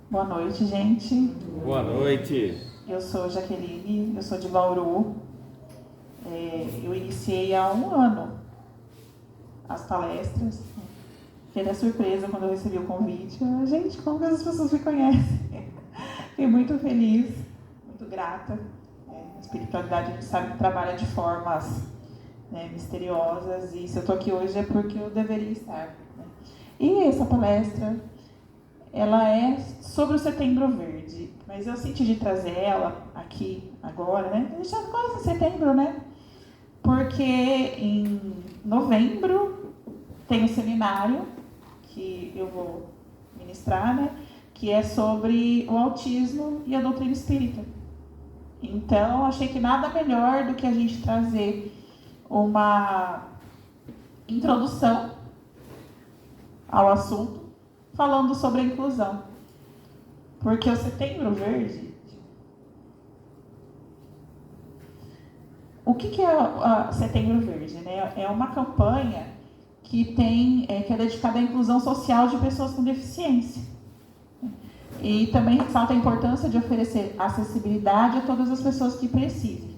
Boa noite, gente. Boa noite. Eu sou Jaqueline, eu sou de Bauru. Eu iniciei há 1 ano as palestras. Fiquei até surpresa quando eu recebi o convite. Gente, como que as pessoas me conhecem? Fiquei muito feliz, muito grata. A espiritualidade, a gente sabe que trabalha de formas misteriosas, e se eu estou aqui hoje é porque eu deveria estar. E essa palestra, ela é sobre o Setembro Verde, mas eu senti de trazer ela aqui agora, né? A gente já quase em setembro, né? Porque em novembro tem um seminário que eu vou ministrar, né? Que é sobre o autismo e a doutrina espírita. Então, achei que nada melhor do que a gente trazer uma introdução ao assunto, falando sobre a inclusão. Porque o Setembro Verde... O que é o Setembro Verde? Né? É uma campanha que é dedicada à inclusão social de pessoas com deficiência. E também ressalta a importância de oferecer acessibilidade a todas as pessoas que precisem.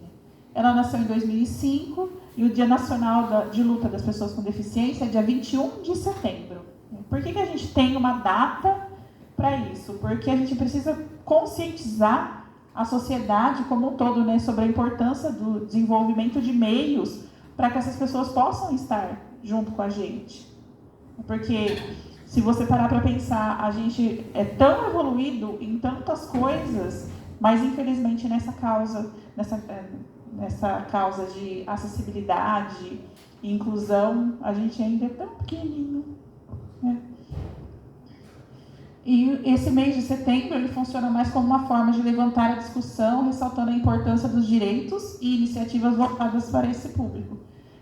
Ela nasceu em 2005 e o Dia Nacional de Luta das Pessoas com Deficiência é dia 21 de setembro. Por que a gente tem uma data para isso? Porque a gente precisa conscientizar a sociedade como um todo, né, sobre a importância do desenvolvimento de meios para que essas pessoas possam estar junto com a gente. Porque se você parar para pensar, a gente é tão evoluído em tantas coisas, mas infelizmente nessa causa de acessibilidade e inclusão, a gente ainda é tão pequenininho, né? E esse mês de setembro ele funciona mais como uma forma de levantar a discussão, ressaltando a importância dos direitos e iniciativas voltadas para esse público.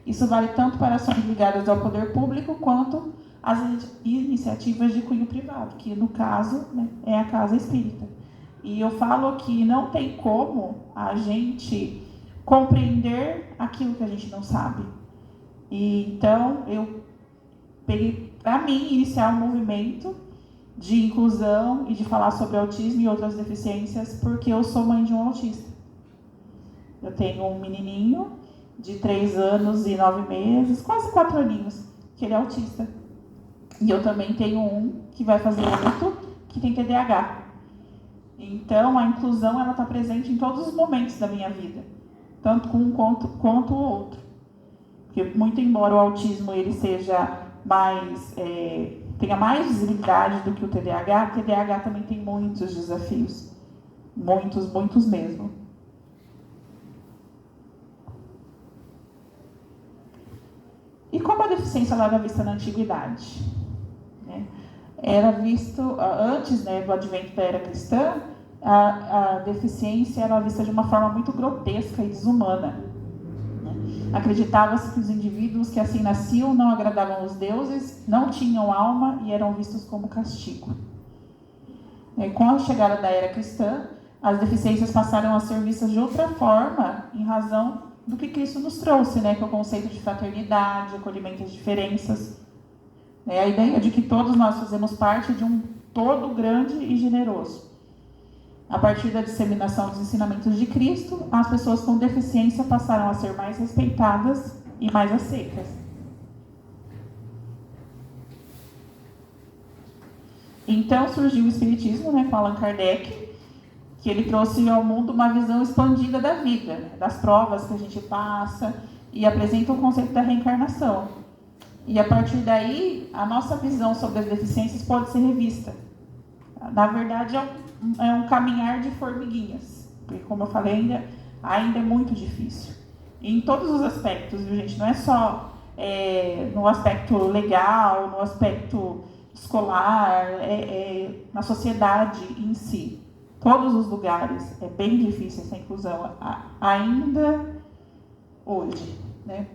Isso vale tanto para ações ligadas ao poder público quanto as iniciativas de cunho privado, que no caso, né, é a Casa Espírita. E eu falo que não tem como a gente compreender aquilo que a gente não sabe. E então eu peguei para mim iniciar um movimento de inclusão e de falar sobre autismo e outras deficiências, porque eu sou mãe de um autista. Eu tenho um menininho de 3 anos e 9 meses, quase 4 aninhos, que ele é autista. E eu também tenho um que vai fazer 8, que tem TDAH. Então, a inclusão ela está presente em todos os momentos da minha vida, tanto com um quanto o outro. Porque, muito embora o autismo ele seja mais... tenha mais visibilidade do que o TDAH também tem muitos desafios. Muitos, muitos mesmo. E como a deficiência ela era vista na antiguidade? Né? Era visto, antes, né, do advento da era cristã, a deficiência era vista de uma forma muito grotesca e desumana. Acreditava-se que os indivíduos que assim nasciam não agradavam os deuses, não tinham alma e eram vistos como castigo. Com a chegada da era cristã, as deficiências passaram a ser vistas de outra forma, em razão do que Cristo nos trouxe, né, que é o conceito de fraternidade, acolhimento às diferenças. A ideia de que todos nós fazemos parte de um todo grande e generoso. A partir da disseminação dos ensinamentos de Cristo, as pessoas com deficiência passaram a ser mais respeitadas e mais aceitas. Então surgiu o Espiritismo, né, com Allan Kardec, que ele trouxe ao mundo uma visão expandida da vida, né, das provas que a gente passa, e apresenta o conceito da reencarnação. E a partir daí, a nossa visão sobre as deficiências pode ser revista. Na verdade, é um caminhar de formiguinhas, porque, como eu falei, ainda é muito difícil. E em todos os aspectos, viu, gente? Não é só no aspecto legal, no aspecto escolar, na sociedade em si. Todos os lugares é bem difícil essa inclusão, ainda hoje, né?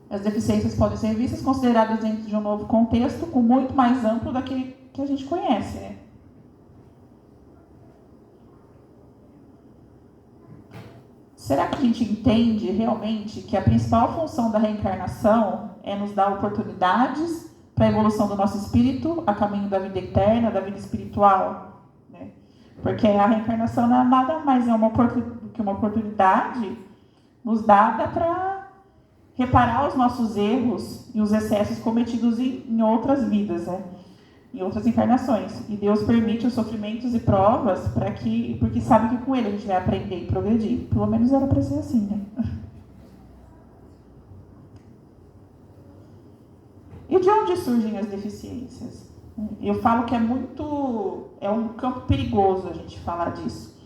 As deficiências podem ser vistas, consideradas dentro de um novo contexto, com muito mais amplo daquele que a gente conhece, né? Será que a gente entende realmente que a principal função da reencarnação é nos dar oportunidades para a evolução do nosso espírito, a caminho da vida eterna, da vida espiritual, né? Porque a reencarnação não é nada mais do que uma oportunidade nos dada para reparar os nossos erros e os excessos cometidos em outras vidas, né? Em outras encarnações. E Deus permite os sofrimentos e provas porque sabe que com ele a gente vai aprender e progredir. Pelo menos era para ser assim, né? E de onde surgem as deficiências? Eu falo que é um campo perigoso a gente falar disso,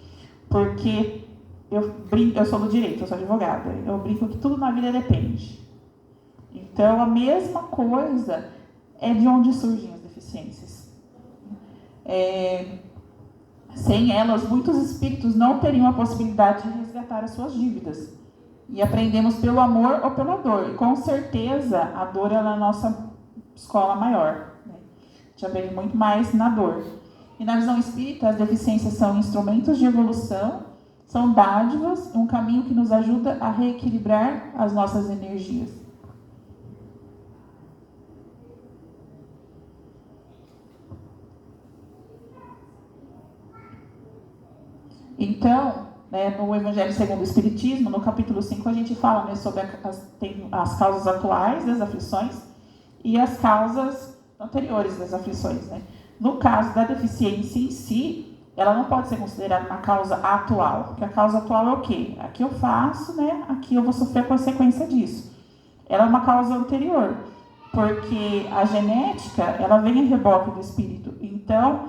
porque eu sou do direito, eu sou advogada, eu brinco que tudo na vida depende. Então, a mesma coisa é de onde surgem as deficiências. Sem elas, muitos espíritos não teriam a possibilidade de resgatar as suas dívidas. E aprendemos pelo amor ou pela dor. E com certeza, a dor é a nossa escola maior, né? A gente aprende muito mais na dor. E na visão espírita, as deficiências são instrumentos de evolução, são dádivas, um caminho que nos ajuda a reequilibrar as nossas energias. Então, no Evangelho segundo o Espiritismo, no capítulo 5, a gente fala, né, sobre as causas atuais das aflições e as causas anteriores das aflições, né? No caso da deficiência em si, ela não pode ser considerada uma causa atual, porque a causa atual é o quê? Aqui eu faço, né? Aqui eu vou sofrer a consequência disso. Ela é uma causa anterior, porque a genética, ela vem em reboque do espírito. Então,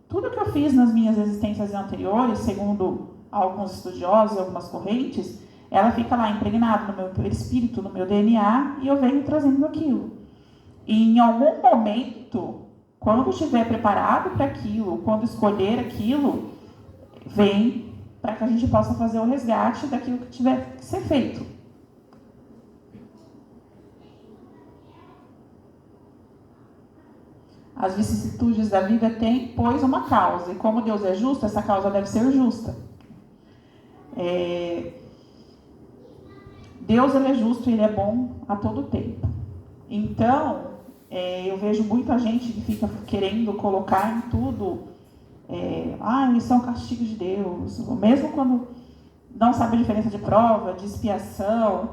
tudo que eu fiz nas minhas existências anteriores, segundo alguns estudiosos e algumas correntes, ela fica lá impregnada no meu espírito, no meu DNA, e eu venho trazendo aquilo. E em algum momento, quando estiver preparado para aquilo, quando escolher aquilo, vem para que a gente possa fazer o resgate daquilo que tiver que ser feito. As vicissitudes da vida têm, pois, uma causa. E como Deus é justo, essa causa deve ser justa. Deus, ele é justo e ele é bom a todo tempo. Então, eu vejo muita gente que fica querendo colocar em tudo, isso é um castigo de Deus, mesmo quando não sabe a diferença de prova, de expiação,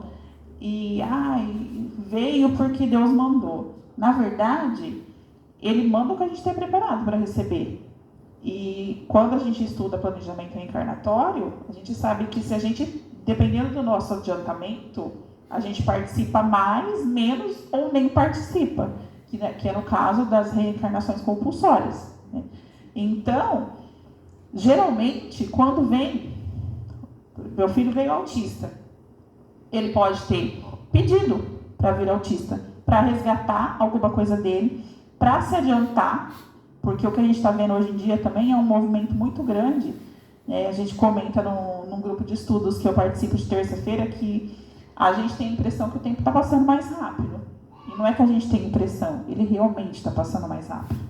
veio porque Deus mandou. Na verdade, ele manda o que a gente tem preparado para receber. E quando a gente estuda planejamento reencarnatório, a gente sabe que se a gente, dependendo do nosso adiantamento, a gente participa mais, menos ou nem participa, que é no caso das reencarnações compulsórias, né? Então, geralmente, quando meu filho veio autista, ele pode ter pedido para vir autista, para resgatar alguma coisa dele, para se adiantar, porque o que a gente está vendo hoje em dia também é um movimento muito grande. A gente comenta num grupo de estudos que eu participo de terça-feira que a gente tem a impressão que o tempo está passando mais rápido. E não é que a gente tem impressão, ele realmente está passando mais rápido.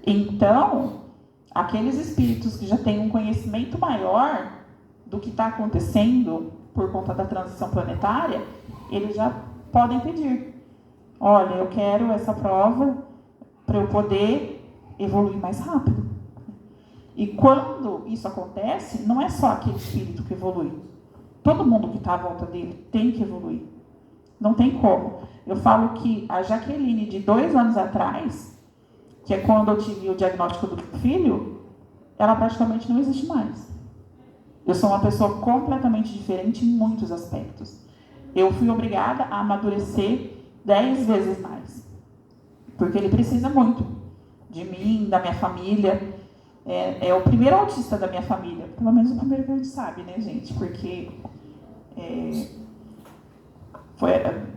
Então, aqueles espíritos que já têm um conhecimento maior do que está acontecendo por conta da transição planetária, eles já podem pedir. Olha, eu quero essa prova para eu poder evoluir mais rápido. E quando isso acontece, não é só aquele espírito que evolui. Todo mundo que está à volta dele tem que evoluir. Não tem como. Eu falo que a Jaqueline, de 2 anos atrás, que é quando eu tive o diagnóstico do filho, ela praticamente não existe mais. Eu sou uma pessoa completamente diferente em muitos aspectos. Eu fui obrigada a amadurecer 10 vezes mais. Porque ele precisa muito de mim, da minha família. É o primeiro autista da minha família. Pelo menos o primeiro que a gente sabe, né, gente? Porque,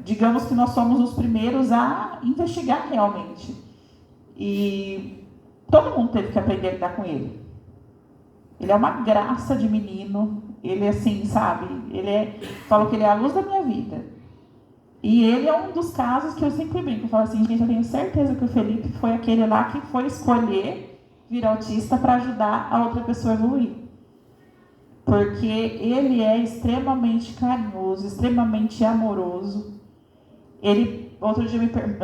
digamos que nós somos os primeiros a investigar realmente. E todo mundo teve que aprender a lidar com ele. Ele é uma graça de menino. Ele, assim, sabe? Falo que ele é a luz da minha vida. E ele é um dos casos que eu sempre brinco. Eu falo assim, gente, eu tenho certeza que o Felipe foi aquele lá que foi escolher vir autista para ajudar a outra pessoa a evoluir. Porque ele é extremamente carinhoso, extremamente amoroso. Outro dia,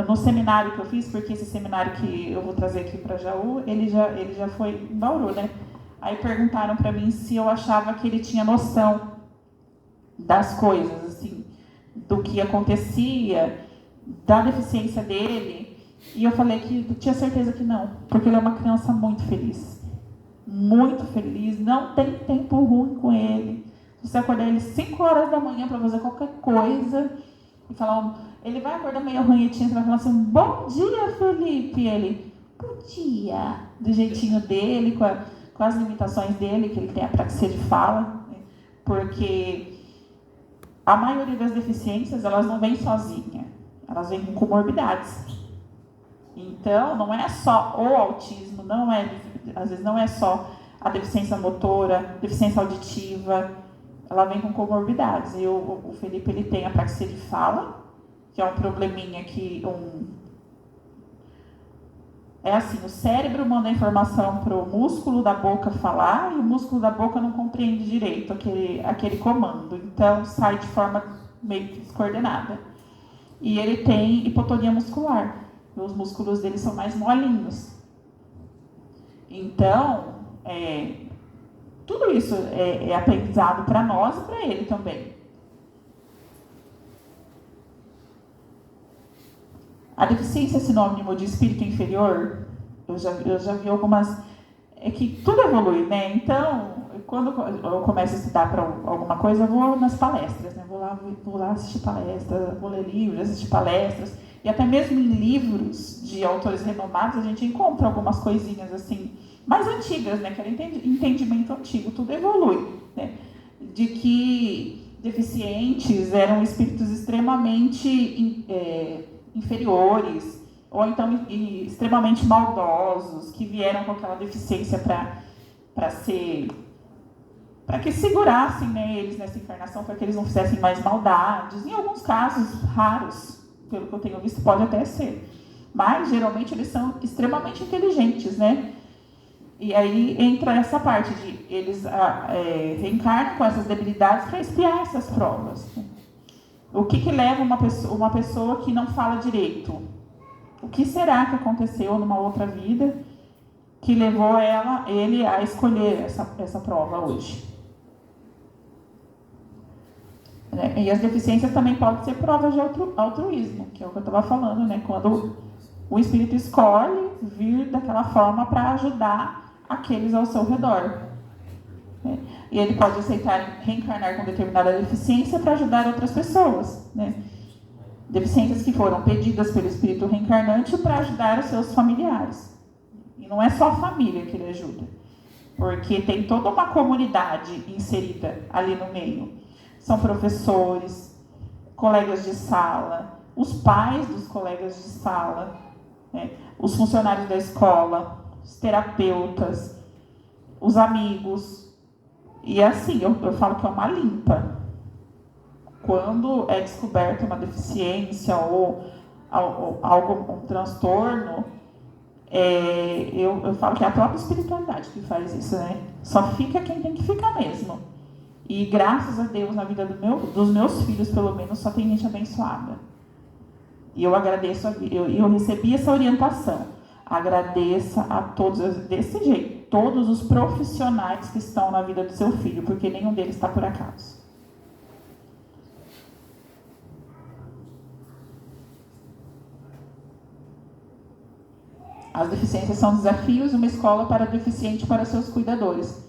no seminário que eu fiz, porque esse seminário que eu vou trazer aqui para Jaú, ele já foi em Bauru, né? Aí perguntaram para mim se eu achava que ele tinha noção das coisas, assim, do que acontecia, da deficiência dele. E eu falei que tinha certeza que não, porque ele é uma criança muito feliz, não tem tempo ruim com ele. Se você acordar ele 5 horas da manhã para fazer qualquer coisa e falar, ele vai acordar meio arranhetinho, você vai falar assim, bom dia, Felipe. E ele, bom dia, do jeitinho dele, com as limitações dele, que ele tem a praxia de fala, né? Porque a maioria das deficiências, elas não vêm sozinha, elas vêm com comorbidades. Então, não é só o autismo, às vezes não é só a deficiência motora, deficiência auditiva, ela vem com comorbidades. E o Felipe, ele tem a praxia de fala, que é um probleminha é assim, o cérebro manda a informação para o músculo da boca falar e o músculo da boca não compreende direito aquele comando. Então, sai de forma meio que descoordenada. E ele tem hipotonia muscular. Os músculos dele são mais molinhos. Então, tudo isso é aprendizado para nós e para ele também. A deficiência é sinônimo de espírito inferior? Eu já vi algumas... É que tudo evolui, né? Então, quando eu começo a estudar para alguma coisa, eu vou nas palestras, né? Vou lá assistir palestras, vou ler livros, assistir palestras. E até mesmo em livros de autores renomados, a gente encontra algumas coisinhas assim, mais antigas, né? Que era entendimento antigo, tudo evolui, né? De que deficientes eram espíritos extremamente inferiores, ou então extremamente maldosos, que vieram com aquela deficiência para que segurassem, né, eles nessa encarnação, para que eles não fizessem mais maldades. Em alguns casos raros, pelo que eu tenho visto, pode até ser. Mas, geralmente, eles são extremamente inteligentes, né? E aí entra essa parte de eles reencarnam com essas debilidades para espiar essas provas. O que leva uma pessoa que não fala direito? O que será que aconteceu numa outra vida que levou ele a escolher essa prova hoje? E as deficiências também podem ser provas de altruísmo, que é o que eu estava falando, né? Quando o espírito escolhe vir daquela forma para ajudar aqueles ao seu redor. Né? E ele pode aceitar reencarnar com determinada deficiência para ajudar outras pessoas. Né? Deficiências que foram pedidas pelo espírito reencarnante para ajudar os seus familiares. E não é só a família que ele ajuda, porque tem toda uma comunidade inserida ali no meio. São professores, colegas de sala, os pais dos colegas de sala, né? Os funcionários da escola, os terapeutas, os amigos. E assim, eu falo que é uma limpa. Quando é descoberta uma deficiência ou um transtorno, eu falo que é a própria espiritualidade que faz isso, né? Só fica quem tem que ficar mesmo. E graças a Deus, na vida dos meus filhos, pelo menos, só tem gente abençoada. E eu agradeço, eu recebi essa orientação. Agradeça a todos, desse jeito, todos os profissionais que estão na vida do seu filho, porque nenhum deles está por acaso. As deficiências são desafios, uma escola para deficiente e para seus cuidadores.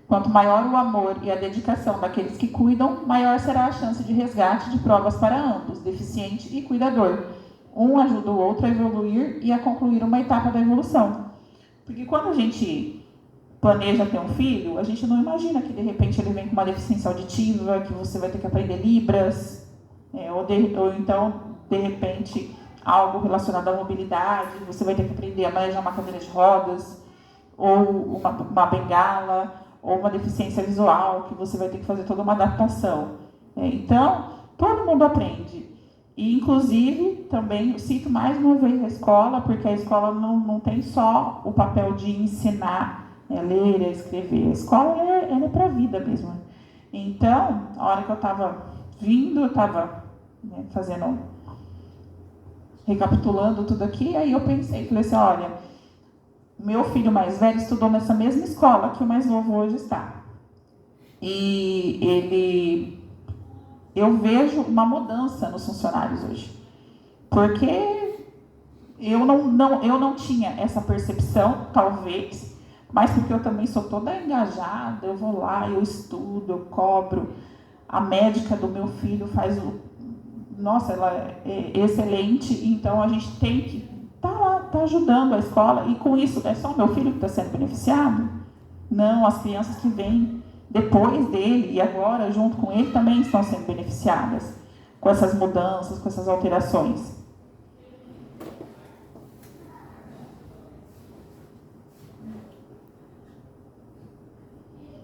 Quanto maior o amor e a dedicação daqueles que cuidam, maior será a chance de resgate de provas para ambos, deficiente e cuidador. Um ajuda o outro a evoluir e a concluir uma etapa da evolução. Porque quando a gente planeja ter um filho, a gente não imagina que de repente ele vem com uma deficiência auditiva, que você vai ter que aprender Libras, ou então, de repente, algo relacionado à mobilidade, você vai ter que aprender a manejar uma cadeira de rodas, ou uma bengala, ou uma deficiência visual, que você vai ter que fazer toda uma adaptação. Então, todo mundo aprende. E, inclusive, também eu cito mais uma vez a escola, porque a escola não tem só o papel de ensinar, ler e escrever. A escola ela é para a vida mesmo. Então, a hora que eu estava vindo, eu estava fazendo recapitulando tudo aqui, aí eu pensei, falei assim, olha, meu filho mais velho estudou nessa mesma escola que o mais novo hoje está. E eu vejo uma mudança nos funcionários hoje. Porque eu não tinha essa percepção, talvez, mas porque eu também sou toda engajada, eu vou lá, eu estudo, eu cobro. A médica do meu filho faz o... Nossa, ela é excelente, então a gente tem que estar lá, tá ajudando a escola, e com isso é só o meu filho que está sendo beneficiado? Não, as crianças que vêm depois dele e agora junto com ele também estão sendo beneficiadas com essas mudanças, com essas alterações.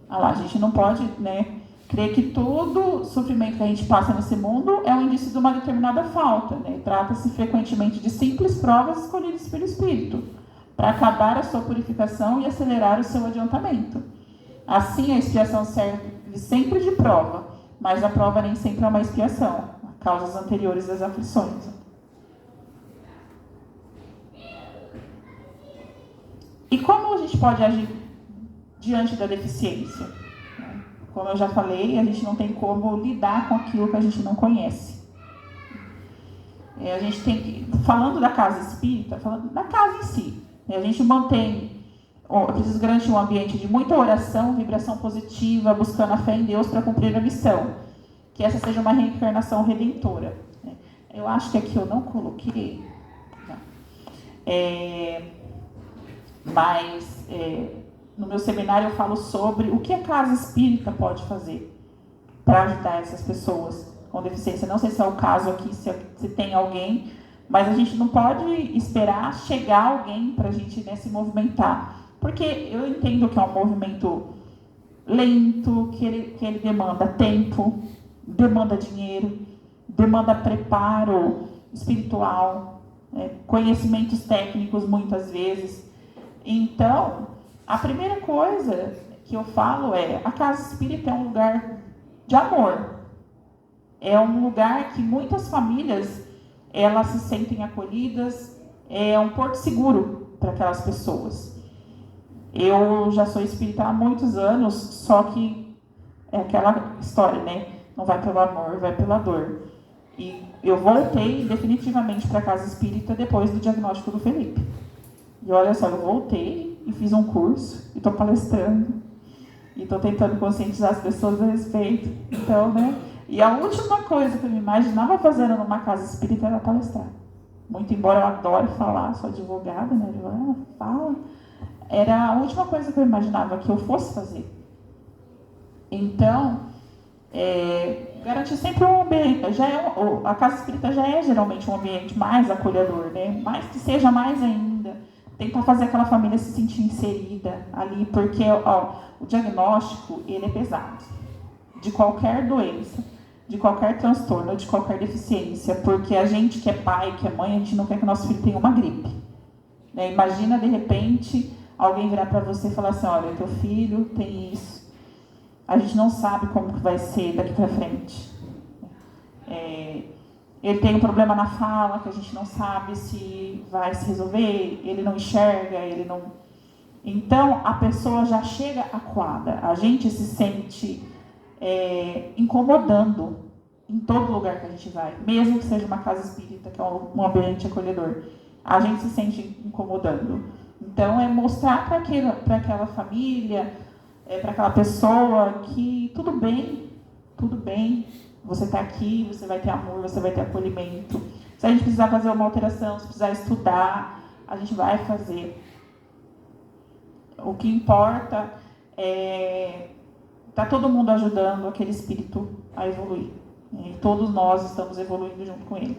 Ah lá, a gente não pode, né, crer que todo sofrimento que a gente passa nesse mundo é um indício de uma determinada falta, né? Trata-se frequentemente de simples provas escolhidas pelo Espírito para acabar a sua purificação e acelerar o seu adiantamento. Assim, a expiação serve sempre de prova, mas a prova nem sempre é uma expiação, causas anteriores das aflições. E como a gente pode agir diante da deficiência? Como eu já falei, a gente não tem como lidar com aquilo que a gente não conhece. A gente tem que, falando da casa espírita, falando da casa em si, a gente mantém, precisa garantir um ambiente de muita oração, vibração positiva, buscando a fé em Deus para cumprir a missão. Que essa seja uma reencarnação redentora. Eu acho que aqui eu não coloquei, mas no meu seminário eu falo sobre o que a casa espírita pode fazer para ajudar essas pessoas com deficiência. Não sei se é o caso aqui, se tem alguém, mas a gente não pode esperar chegar alguém para a gente, né, se movimentar. Porque eu entendo que é um movimento lento, que ele demanda tempo, demanda dinheiro, demanda preparo espiritual, conhecimentos técnicos muitas vezes. Então, a primeira coisa que eu falo é: a casa espírita é um lugar de amor. É um lugar que muitas famílias elas se sentem acolhidas, é um porto seguro para aquelas pessoas. Eu já sou espírita há muitos anos, só que é aquela história, né? Não vai pelo amor, vai pela dor. E eu voltei definitivamente para a casa espírita depois do diagnóstico do Felipe. E olha só, eu voltei e fiz um curso, e estou palestrando, e estou tentando conscientizar as pessoas a respeito. Então, né? E a última coisa que eu me imaginava fazendo numa casa espírita era palestrar. Muito embora eu adore falar, sou advogada, né? Fala. Era a última coisa que eu imaginava que eu fosse fazer. Então, garantir sempre um ambiente. A casa espírita já é geralmente um ambiente mais acolhedor, né? Mas que seja mais ainda. Tentar fazer aquela família se sentir inserida ali, porque o diagnóstico ele é pesado. De qualquer doença, de qualquer transtorno, de qualquer deficiência, porque a gente que é pai, que é mãe, a gente não quer que o nosso filho tenha uma gripe. Né? Imagina, de repente, alguém virar para você e falar assim: olha, teu filho tem isso. A gente não sabe como que vai ser daqui para frente. Ele tem um problema na fala, que a gente não sabe se vai se resolver, ele não enxerga, ele não... Então, a pessoa já chega acuada. A gente se sente incomodando em todo lugar que a gente vai, mesmo que seja uma casa espírita, que é um ambiente acolhedor. A gente se sente incomodando. Então, é mostrar para aquela família, para aquela pessoa que tudo bem, você está aqui, você vai ter amor, você vai ter acolhimento. Se a gente precisar fazer uma alteração, se precisar estudar, a gente vai fazer. O que importa é estar todo mundo ajudando aquele espírito a evoluir. E todos nós estamos evoluindo junto com ele.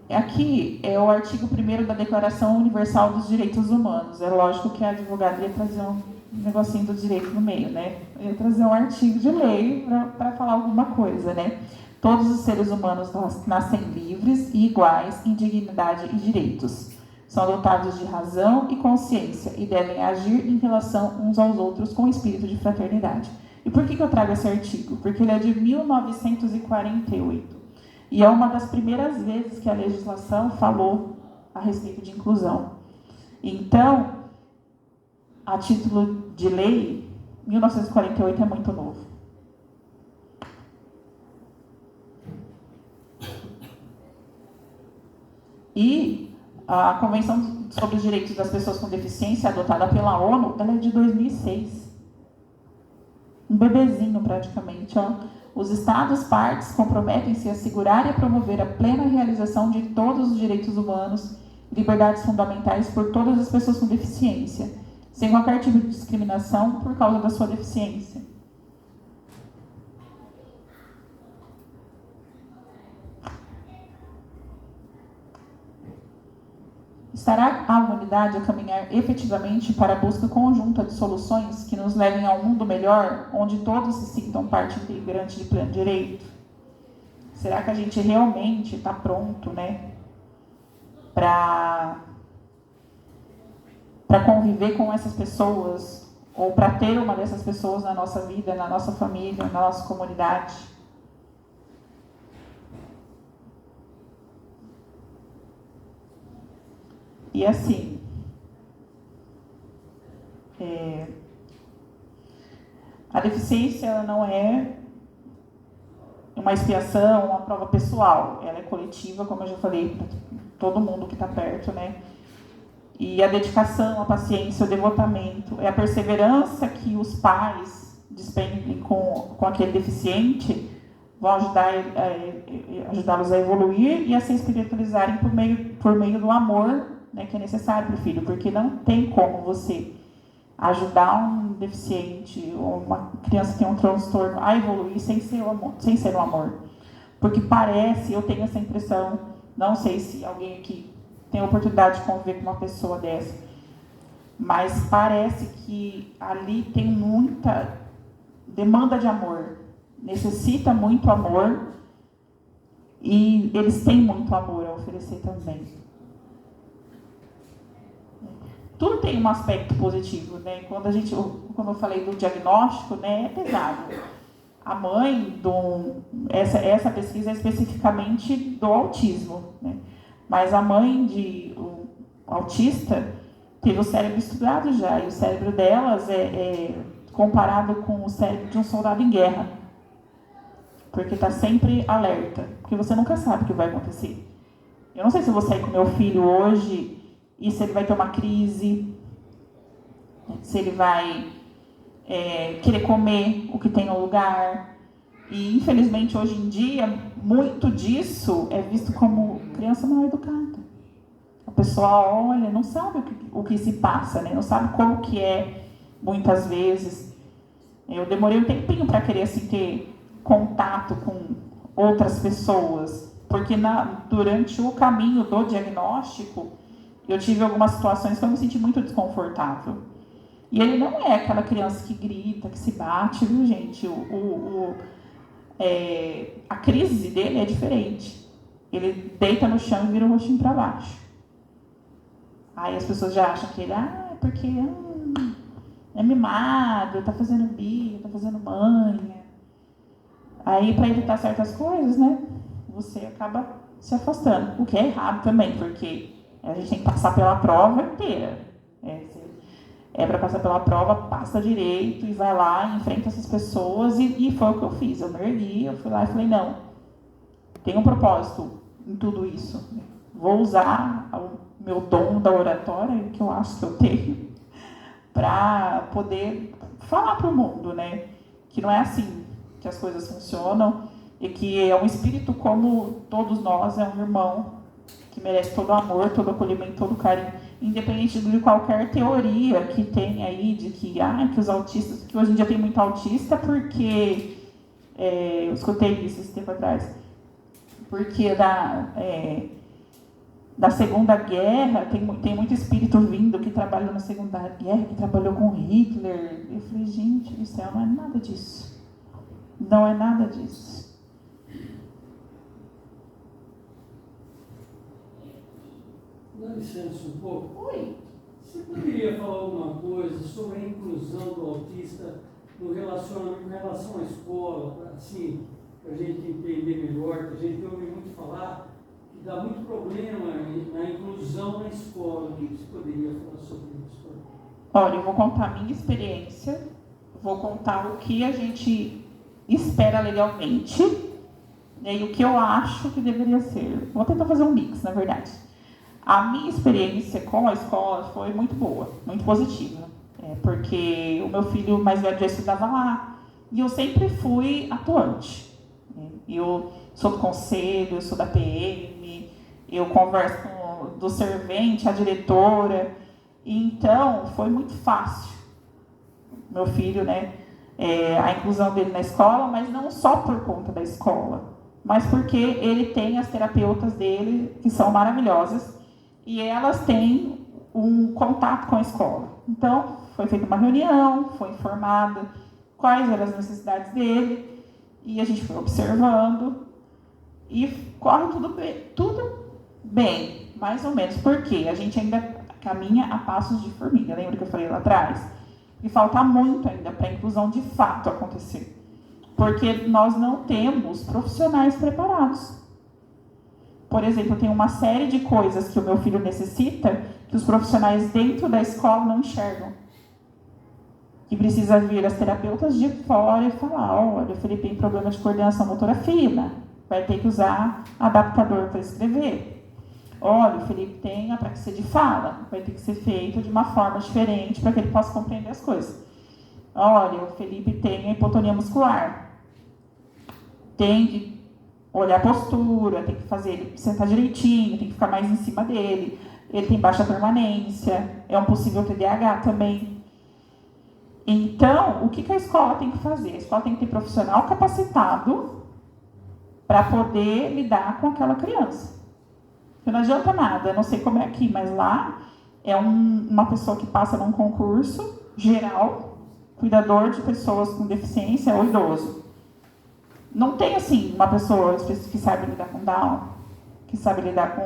Aqui é o artigo 1º da Declaração Universal dos Direitos Humanos. É lógico que a advogada ia trazer um negocinho do direito no meio, né? Eu ia trazer um artigo de lei para falar alguma coisa, né? Todos os seres humanos nascem livres e iguais em dignidade e direitos. São dotados de razão e consciência e devem agir em relação uns aos outros com espírito de fraternidade. E por que eu trago esse artigo? Porque ele é de 1948. E é uma das primeiras vezes que a legislação falou a respeito de inclusão. Então, a título de lei, 1948 é muito novo. E a Convenção sobre os Direitos das Pessoas com Deficiência, adotada pela ONU, ela é de 2006. Um bebezinho, praticamente. Ó. Os Estados partes comprometem-se a assegurar e a promover a plena realização de todos os direitos humanos e liberdades fundamentais por todas as pessoas com deficiência, sem qualquer tipo de discriminação por causa da sua deficiência. Estará a humanidade a caminhar efetivamente para a busca conjunta de soluções que nos levem a um mundo melhor, onde todos se sintam parte integrante de pleno direito? Será que a gente realmente está pronto, né, para conviver com essas pessoas, ou para ter uma dessas pessoas na nossa vida, na nossa família, na nossa comunidade? E assim, a deficiência ela não é uma expiação, uma prova pessoal. Ela é coletiva, como eu já falei, para todo mundo que está perto, né? E a dedicação, a paciência, o devotamento, é a perseverança que os pais despendem com aquele deficiente, vão ajudá-los a evoluir e a se espiritualizarem por meio do amor, né, que é necessário para o filho, porque não tem como você ajudar um deficiente ou uma criança que tem um transtorno a evoluir sem ser o amor. Porque parece, eu tenho essa impressão, não sei se alguém aqui tem a oportunidade de conviver com uma pessoa dessa, mas parece que ali tem muita demanda de amor, necessita muito amor e eles têm muito amor a oferecer também. Tudo tem um aspecto positivo, né? Quando eu falei do diagnóstico, né, é pesado. A mãe essa pesquisa é especificamente do autismo, né? Mas a mãe de autista teve o cérebro estudado já, e o cérebro delas é comparado com o cérebro de um soldado em guerra, porque está sempre alerta, porque você nunca sabe o que vai acontecer. Eu não sei se eu vou sair com meu filho hoje e se ele vai ter uma crise, se ele vai querer comer o que tem no lugar. E, infelizmente, hoje em dia, muito disso é visto como criança mal educada. A pessoa olha, não sabe o que se passa, né? Não sabe como que é, muitas vezes. Eu demorei um tempinho para querer assim, ter contato com outras pessoas, porque durante o caminho do diagnóstico, eu tive algumas situações que eu me senti muito desconfortável. E ele não é aquela criança que grita, que se bate, viu, gente? A crise dele é diferente. Ele deita no chão e vira o rostinho para baixo. Aí as pessoas já acham que ele é porque é mimado, tá fazendo birra, tá fazendo manha. Aí, para evitar certas coisas, né, você acaba se afastando. O que é errado também, porque a gente tem que passar pela prova inteira. Para passar pela prova, passa direito e vai lá, enfrenta essas pessoas. E foi o que eu fiz. Eu me ergui, eu fui lá e falei, não, tem um propósito em tudo isso. Vou usar o meu dom da oratória, que eu acho que eu tenho, para poder falar para o mundo, né? Que não é assim que as coisas funcionam e que é um espírito como todos nós, é um irmão que merece todo o amor, todo o acolhimento, todo o carinho, independente de qualquer teoria que tem aí de que os autistas, que hoje em dia tem muito autista, porque eu escutei isso esse tempo atrás, porque da Segunda Guerra tem muito espírito vindo que trabalhou na Segunda Guerra, que trabalhou com Hitler. Eu falei, gente do céu, não é nada disso. Não é nada disso. Dá licença um pouco. Oi. Você poderia falar alguma coisa sobre a inclusão do autista no relacionamento, com relação à escola, assim, para a gente entender melhor, que a gente ouve muito falar que dá muito problema na inclusão na escola. O que você poderia falar sobre isso? Olha, eu vou contar a minha experiência, vou contar o que a gente espera legalmente, né, e o que eu acho que deveria ser. Vou tentar fazer um mix, na verdade. A minha experiência com a escola foi muito boa, muito positiva, porque o meu filho mais velho já estudava lá e eu sempre fui atuante. Eu sou do conselho, eu sou da PM, eu converso com do servente, a diretora, então foi muito fácil. Meu filho, né, a inclusão dele na escola, mas não só por conta da escola, mas porque ele tem as terapeutas dele, que são maravilhosas, e elas têm um contato com a escola. Então, foi feita uma reunião, foi informada quais eram as necessidades dele, e a gente foi observando, e corre tudo bem, mais ou menos, porque a gente ainda caminha a passos de formiga, lembra que eu falei lá atrás? E falta muito ainda para a inclusão de fato acontecer, porque nós não temos profissionais preparados. Por exemplo, tem uma série de coisas que o meu filho necessita que os profissionais dentro da escola não enxergam. Que precisa vir as terapeutas de fora e falar, olha, o Felipe tem problema de coordenação motora fina, vai ter que usar adaptador para escrever. Olha, o Felipe tem apraxia de fala, vai ter que ser feito de uma forma diferente para que ele possa compreender as coisas. Olha, o Felipe tem a hipotonia muscular, tem que olhar a postura, tem que fazer ele sentar direitinho, tem que ficar mais em cima dele, ele tem baixa permanência, é um possível TDAH também. Então, o que a escola tem que fazer? A escola tem que ter profissional capacitado para poder lidar com aquela criança. Porque não adianta nada, eu não sei como é aqui, mas lá é uma pessoa que passa num concurso geral, cuidador de pessoas com deficiência ou idoso. Não tem, assim, uma pessoa que sabe lidar com Down, que sabe lidar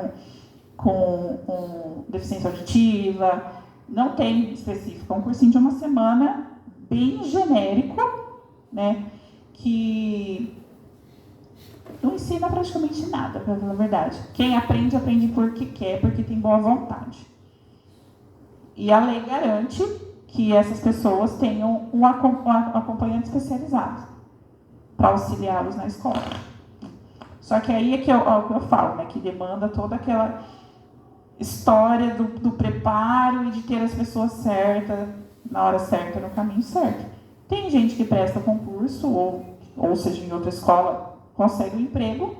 com deficiência auditiva. Não tem específico. É um cursinho de uma semana, bem genérico, né? Que não ensina praticamente nada, para falar a verdade. Quem aprende, aprende porque quer, porque tem boa vontade. E a lei garante que essas pessoas tenham um acompanhante especializado para auxiliá-los na escola. Só que aí é que eu falo, né, que demanda toda aquela história do preparo e de ter as pessoas certas, na hora certa, no caminho certo. Tem gente que presta concurso, ou seja, em outra escola, consegue um emprego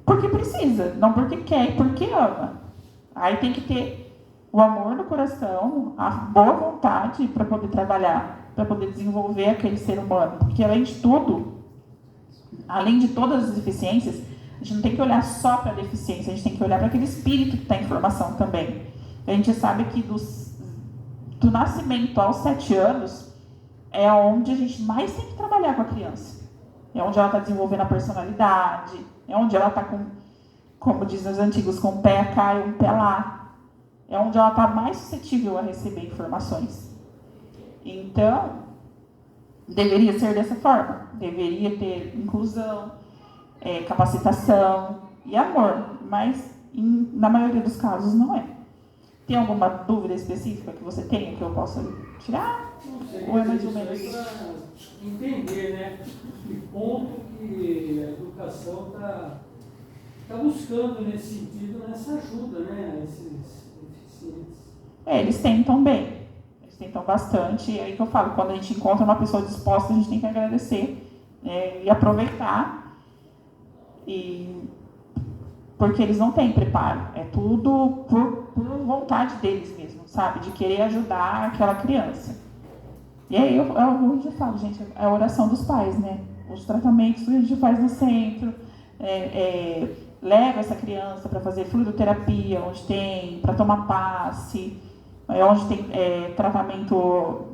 porque precisa, não porque quer e porque ama. Aí tem que ter o amor no coração, a boa vontade para poder trabalhar, para poder desenvolver aquele ser humano. Porque, além de tudo, além de todas as deficiências, a gente não tem que olhar só para a deficiência, a gente tem que olhar para aquele espírito que está em formação também. A gente sabe que do nascimento aos 7 anos é onde a gente mais tem que trabalhar com a criança. É onde ela está desenvolvendo a personalidade, é onde ela está com, como dizem os antigos, com um pé cá e um pé lá. É onde ela está mais suscetível a receber informações. Então, deveria ser dessa forma. Deveria ter inclusão, capacitação e amor, mas na maioria dos casos não é. Tem alguma dúvida específica que você tenha que eu possa tirar? Não sei, ou é mais ou menos para entender, né, que ponto que a educação está buscando nesse sentido, nessa ajuda, né, a esses deficientes. Eles tentam bem, eles tentam bastante, e aí que eu falo, quando a gente encontra uma pessoa disposta, a gente tem que agradecer e aproveitar, porque eles não têm preparo, é tudo por vontade deles mesmo, sabe, de querer ajudar aquela criança. E aí eu já falo, gente, é a oração dos pais, né, os tratamentos que a gente faz no centro, leva essa criança para fazer fluidoterapia, onde tem, para tomar passe, onde tem tratamento,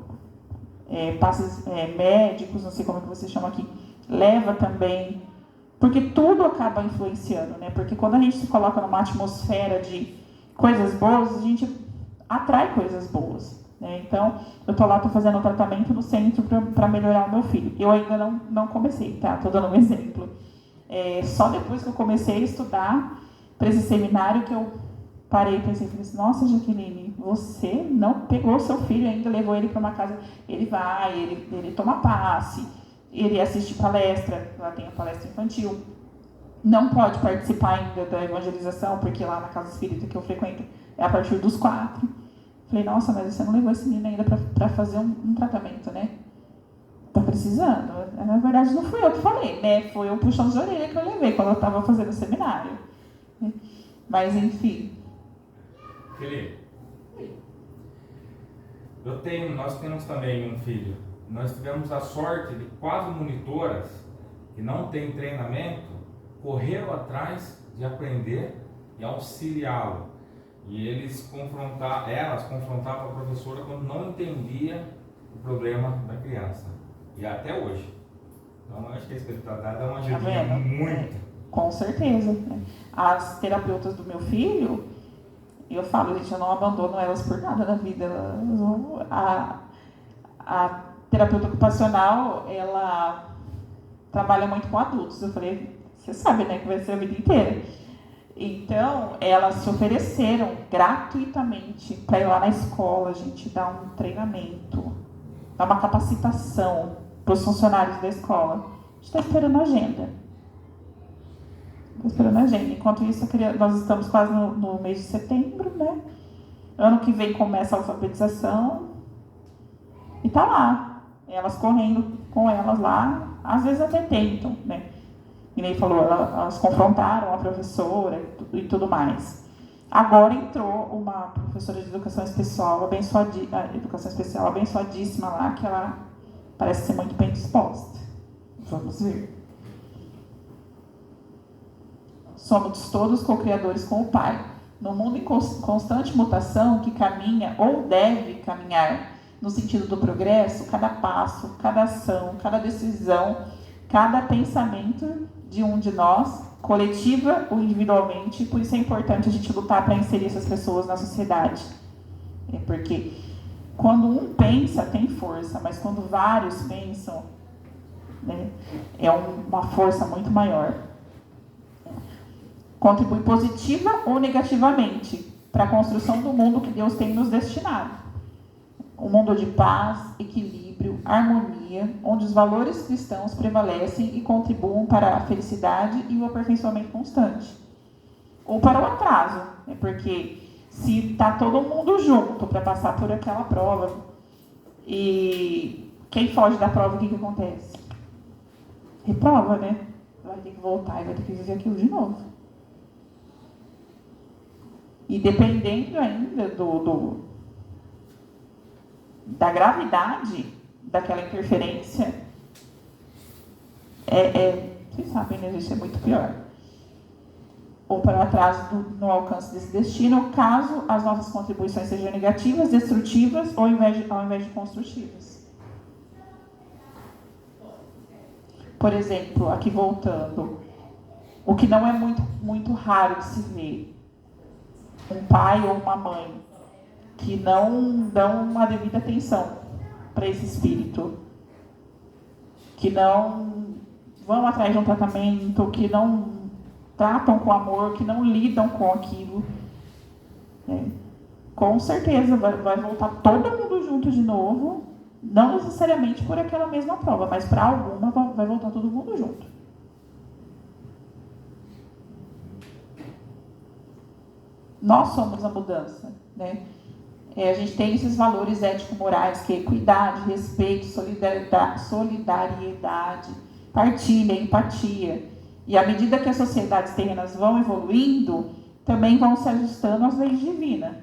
passes médicos, não sei como é que você chama aqui, leva também, porque tudo acaba influenciando, né? Porque quando a gente se coloca numa atmosfera de coisas boas, a gente atrai coisas boas. né? Então, eu estou lá, estou fazendo um tratamento no centro para melhorar o meu filho. Eu ainda não comecei, tá? Estou dando um exemplo. Só depois que eu comecei a estudar para esse seminário que eu parei e pensei assim, nossa, Jaqueline, você não pegou o seu filho ainda, levou ele para uma casa, ele vai, ele toma passe, ele assiste palestra, lá tem a palestra infantil, não pode participar ainda da evangelização, porque lá na casa espírita que eu frequento é a partir dos 4. Falei, nossa, mas você não levou esse menino ainda para fazer um tratamento, né? Tá precisando. Na verdade, não fui eu que falei, né? Foi um puxão de orelha que eu levei quando eu estava fazendo o seminário. Mas, enfim. Felipe, nós temos também um filho. Nós tivemos a sorte de 4 monitoras que não têm treinamento, correram atrás de aprender e auxiliá-lo. E elas confrontavam a professora quando não entendia o problema da criança. E até hoje. Então, eu acho que a espiritualidade é uma ajuda muito. Com certeza. As terapeutas do meu filho, eu falo, gente, eu não abandono elas por nada na vida. A terapeuta ocupacional, ela trabalha muito com adultos. Eu falei, você sabe, né, que vai ser a vida inteira. Então, elas se ofereceram gratuitamente para ir lá na escola, a gente dar um treinamento, dar uma capacitação para os funcionários da escola. A gente está esperando a agenda. Enquanto isso, nós estamos quase no mês de setembro, né? Ano que vem começa a alfabetização. E tá lá. Elas correndo com elas lá, às vezes até tentam, né? E nem falou, elas confrontaram a professora e tudo mais. Agora entrou uma professora de educação especial abençoadíssima lá, que ela parece ser muito bem disposta. Vamos ver. Somos todos co-criadores com o Pai. No mundo em constante mutação, que caminha ou deve caminhar no sentido do progresso, cada passo, cada ação, cada decisão, cada pensamento de um de nós, coletiva ou individualmente, por isso é importante a gente lutar para inserir essas pessoas na sociedade. Porque quando um pensa, tem força, mas quando vários pensam, né, é uma força muito maior. Contribui positiva ou negativamente para a construção do mundo que Deus tem nos destinado. Um mundo de paz, equilíbrio, harmonia, onde os valores cristãos prevalecem e contribuam para a felicidade e o aperfeiçoamento constante. Ou para o atraso, né? Porque se está todo mundo junto para passar por aquela prova e quem foge da prova, o que acontece? Reprova, né? Vai ter que voltar e vai ter que viver aquilo de novo. E dependendo ainda da gravidade daquela interferência, vocês sabem, né, gente, é muito pior. Ou para o atraso no alcance desse destino, caso as nossas contribuições sejam negativas, destrutivas, ou ao invés de construtivas. Por exemplo, aqui voltando, o que não é muito raro de se ver, um pai ou uma mãe que não dão uma devida atenção para esse espírito, que não vão atrás de um tratamento, que não tratam com amor, que não lidam com aquilo, né? Com certeza vai voltar todo mundo junto de novo, não necessariamente por aquela mesma prova, mas para alguma vai voltar todo mundo junto. Nós somos a mudança, né? A gente tem esses valores ético-morais, que é equidade, respeito, solidariedade, partilha, empatia. E à medida que as sociedades terrenas vão evoluindo, também vão se ajustando às leis divinas.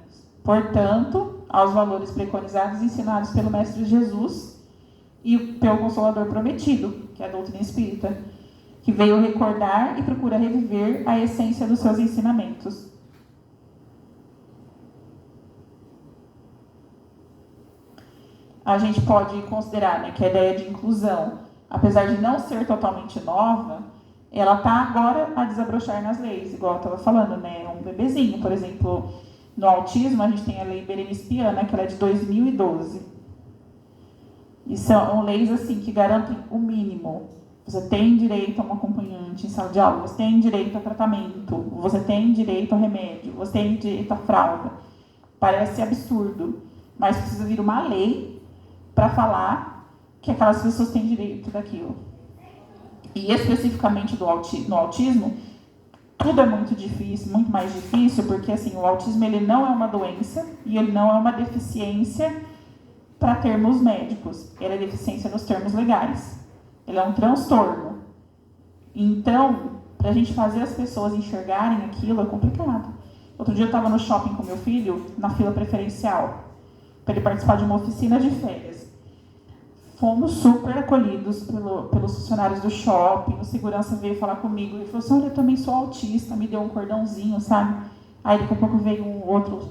Portanto, aos valores preconizados e ensinados pelo Mestre Jesus e pelo Consolador Prometido, que é a doutrina espírita, que veio recordar e procura reviver a essência dos seus ensinamentos. A gente pode considerar, né, que a ideia de inclusão, apesar de não ser totalmente nova, ela está agora a desabrochar nas leis, igual eu estava falando, né? Um bebezinho, por exemplo, No autismo, a gente tem a Lei Berenice Piana, que ela é de 2012. E são leis assim, que garantem o mínimo. Você tem direito a um acompanhante em sala de aula, você tem direito a tratamento, você tem direito a remédio, você tem direito a fralda. Parece absurdo, mas precisa vir uma lei para falar que aquelas pessoas têm direito daquilo. E especificamente no autismo, tudo é muito difícil, muito mais difícil, porque assim, o autismo ele não é uma doença e ele não é uma deficiência para termos médicos. Ele é deficiência nos termos legais. Ele é um transtorno. Então, para a gente fazer as pessoas enxergarem aquilo é complicado. Outro dia eu estava no shopping com meu filho, na fila preferencial, para ele participar de uma oficina de férias. Fomos super acolhidos pelos funcionários do shopping, o segurança veio falar comigo e falou assim, olha, eu também sou autista, me deu um cordãozinho, sabe? Aí daqui a pouco veio um outro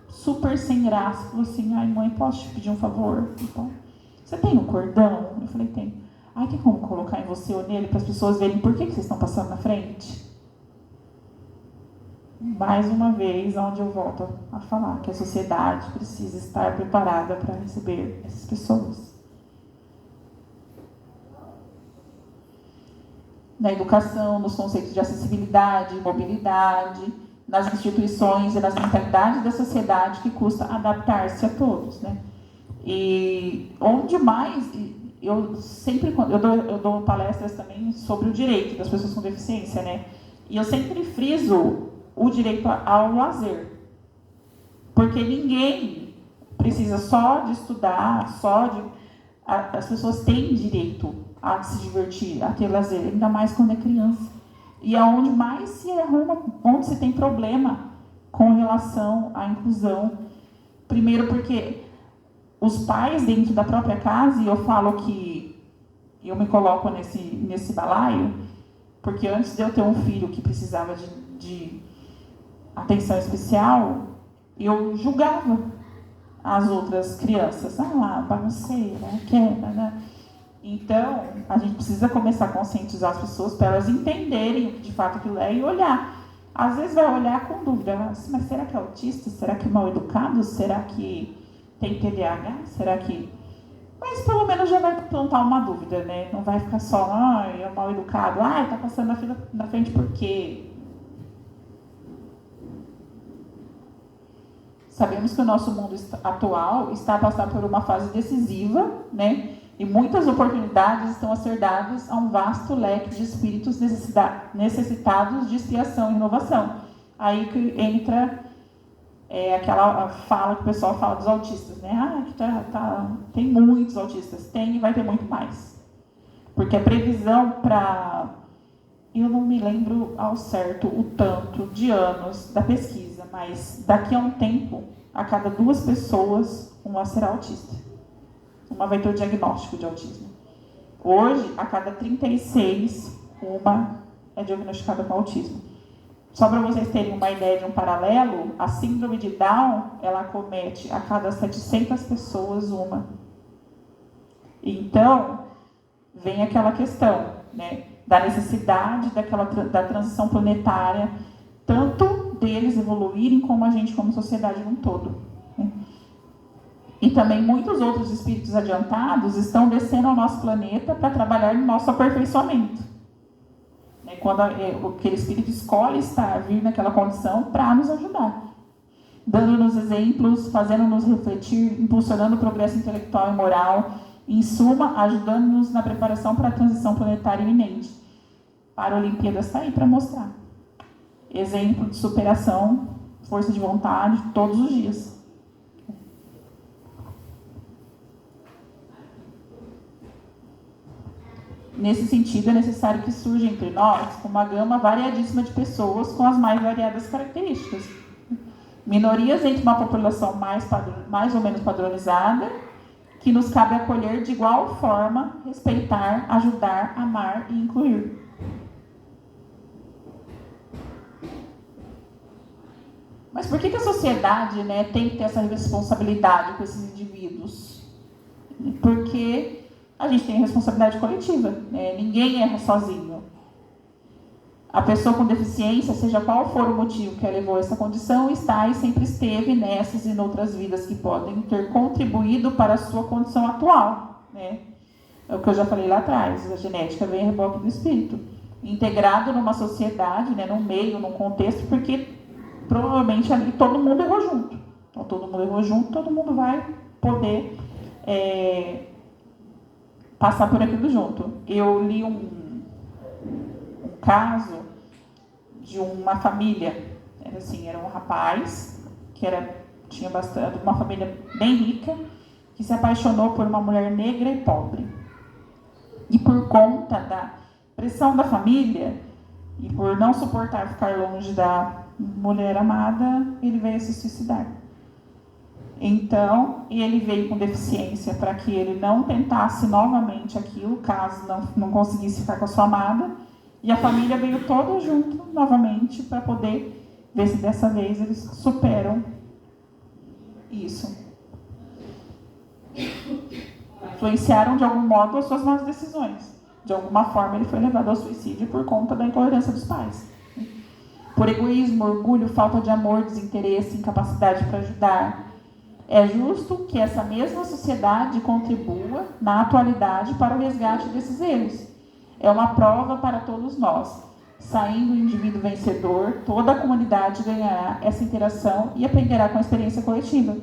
super sem graça, falou assim, ai mãe, posso te pedir um favor? Então, você tem um cordão? Eu falei, tenho. Ai, tem como colocar em você ou nele para as pessoas verem por que vocês estão passando na frente? Mais uma vez, onde eu volto a falar que a sociedade precisa estar preparada para receber essas pessoas. Na educação, nos conceitos de acessibilidade, mobilidade, nas instituições e nas mentalidades da sociedade que custa adaptar-se a todos, né? E onde mais, eu sempre, eu dou palestras também sobre o direito das pessoas com deficiência, né? E eu sempre friso o direito ao lazer, porque ninguém precisa só de estudar, as pessoas têm direito a se divertir, a ter lazer, ainda mais quando é criança. E é onde mais se arruma, onde se tem problema com relação à inclusão. Primeiro porque os pais dentro da própria casa, e eu falo que eu me coloco nesse balaio, porque antes de eu ter um filho que precisava de atenção especial, eu julgava as outras crianças. Ah lá, bagunceira, queda, né? Então, a gente precisa começar a conscientizar as pessoas para elas entenderem o que de fato aquilo é e olhar. Às vezes vai olhar com dúvida, mas será que é autista? Será que é mal educado? Será que tem TDAH? Será que... Mas pelo menos já vai plantar uma dúvida, né? Não vai ficar só, é mal educado, tá passando na frente por quê? Sabemos que o nosso mundo atual está a passar por uma fase decisiva, né? E muitas oportunidades estão a ser dadas a um vasto leque de espíritos necessitados de expiação e inovação. Aí que entra aquela fala que o pessoal fala dos autistas, né? Tem muitos autistas, tem e vai ter muito mais. Porque a previsão para... Eu não me lembro ao certo o tanto de anos da pesquisa, mas daqui a um tempo, a cada 2 pessoas, uma será autista. Uma vai ter o diagnóstico de autismo. Hoje, a cada 36, uma é diagnosticada com autismo. Só para vocês terem uma ideia de um paralelo, a síndrome de Down, ela acomete a cada 700 pessoas uma. Então, vem aquela questão, né, da necessidade da transição planetária, tanto deles evoluírem como a gente, como sociedade num todo. Né? E também muitos outros espíritos adiantados estão descendo ao nosso planeta para trabalhar no nosso aperfeiçoamento. Quando aquele espírito escolhe vir naquela condição para nos ajudar. Dando-nos exemplos, fazendo-nos refletir, impulsionando o progresso intelectual e moral, em suma, ajudando-nos na preparação para a transição planetária iminente. Para a Olimpíada está aí para mostrar. Exemplo de superação, força de vontade, todos os dias. Nesse sentido, é necessário que surja entre nós uma gama variadíssima de pessoas com as mais variadas características. Minorias entre uma população mais ou menos padronizada, que nos cabe acolher de igual forma, respeitar, ajudar, amar e incluir. Mas por que a sociedade, né, tem que ter essa responsabilidade com esses indivíduos? Porque a gente tem responsabilidade coletiva, né? Ninguém erra sozinho. A pessoa com deficiência, seja qual for o motivo que a levou a essa condição, está e sempre esteve nessas e em outras vidas que podem ter contribuído para a sua condição atual, né? É o que eu já falei lá atrás, a genética vem a reboque do espírito. Integrado numa sociedade, né, num meio, num contexto, porque provavelmente ali todo mundo errou junto. Então, todo mundo errou junto, todo mundo vai poder passar por aquilo junto. Eu li um caso de uma família, era um rapaz que tinha bastante, uma família bem rica, que se apaixonou por uma mulher negra e pobre. E por conta da pressão da família e por não suportar ficar longe da mulher amada, ele veio a se suicidar. Então, ele veio com deficiência para que ele não tentasse novamente aquilo, caso não conseguisse ficar com a sua amada. E a família veio toda junto novamente para poder ver se dessa vez eles superam isso. Influenciaram de algum modo as suas más decisões. De alguma forma ele foi levado ao suicídio por conta da intolerância dos pais. Por egoísmo, orgulho, falta de amor, desinteresse, incapacidade para ajudar. É justo que essa mesma sociedade contribua na atualidade para o resgate desses erros. É uma prova para todos nós. Saindo o indivíduo vencedor, toda a comunidade ganhará essa interação e aprenderá com a experiência coletiva.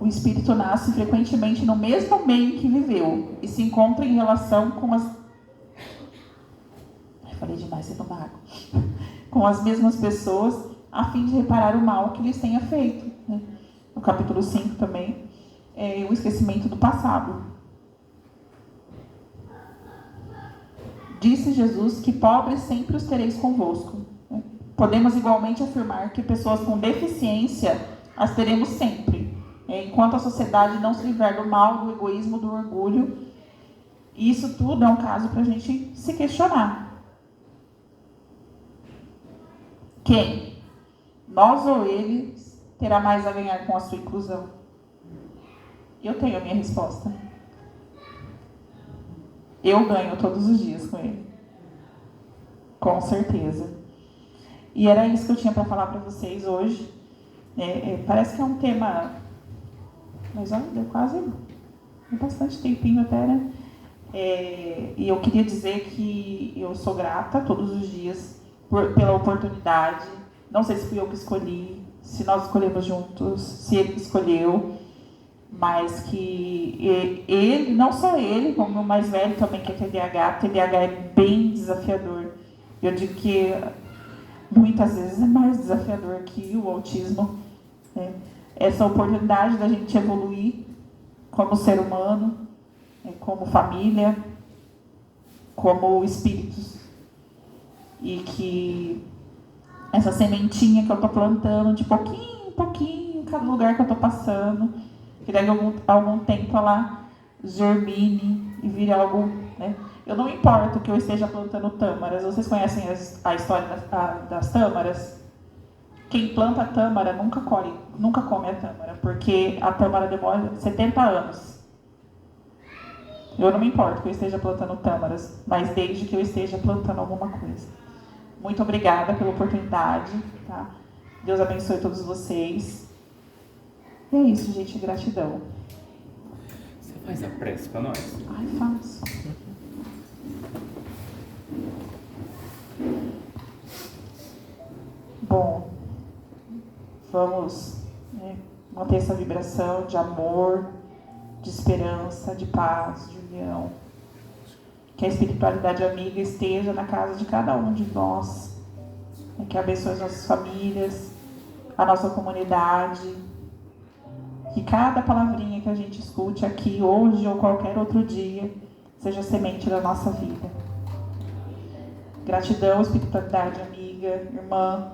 O espírito nasce frequentemente no mesmo meio que viveu e se encontra em relação com as... Falei demais, você toma água. Com as mesmas pessoas, a fim de reparar o mal que lhes tenha feito. Né? No capítulo 5 também, o esquecimento do passado. Disse Jesus que pobres sempre os tereis convosco. Né? Podemos igualmente afirmar que pessoas com deficiência as teremos sempre. Enquanto a sociedade não se livrar do mal, do egoísmo, do orgulho, isso tudo é um caso para a gente se questionar. Quem? Nós ou eles terá mais a ganhar com a sua inclusão? Eu tenho a minha resposta. Eu ganho todos os dias com ele. Com certeza. E era isso que eu tinha para falar para vocês hoje. Parece que é um tema... Mas olha, deu bastante tempinho até, né? E eu queria dizer que eu sou grata todos os dias pela oportunidade. Não sei se fui eu que escolhi, se nós escolhemos juntos, se ele escolheu, mas que ele, não só ele, como o mais velho também, que é TDAH é bem desafiador. Eu digo que muitas vezes é mais desafiador que o autismo. Né? Essa oportunidade da gente evoluir como ser humano, como família, como espíritos. E que essa sementinha que eu estou plantando, de pouquinho em pouquinho, em cada lugar que eu estou passando, que daqui a algum tempo ela germine e vire algo... Né? Eu não importo que eu esteja plantando tâmaras. Vocês conhecem a história das tâmaras? Quem planta a tâmara nunca come a tâmara, porque a tâmara demora 70 anos. Eu não me importo que eu esteja plantando tâmaras, mas desde que eu esteja plantando alguma coisa. Muito obrigada pela oportunidade. Tá? Deus abençoe todos vocês. E é isso, gente. Gratidão. Você faz a prece para nós? Ai, faço. Bom, vamos manter essa vibração de amor, de esperança, de paz, de união. Que a espiritualidade amiga esteja na casa de cada um de nós. Que abençoe as nossas famílias, a nossa comunidade. Que cada palavrinha que a gente escute aqui, hoje ou qualquer outro dia, seja semente da nossa vida. Gratidão, espiritualidade amiga, irmã,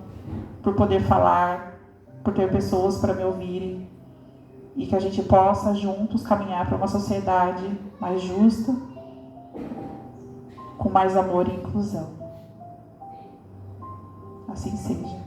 por poder falar, por ter pessoas para me ouvirem. E que a gente possa juntos caminhar para uma sociedade mais justa, com mais amor e inclusão. Assim seja.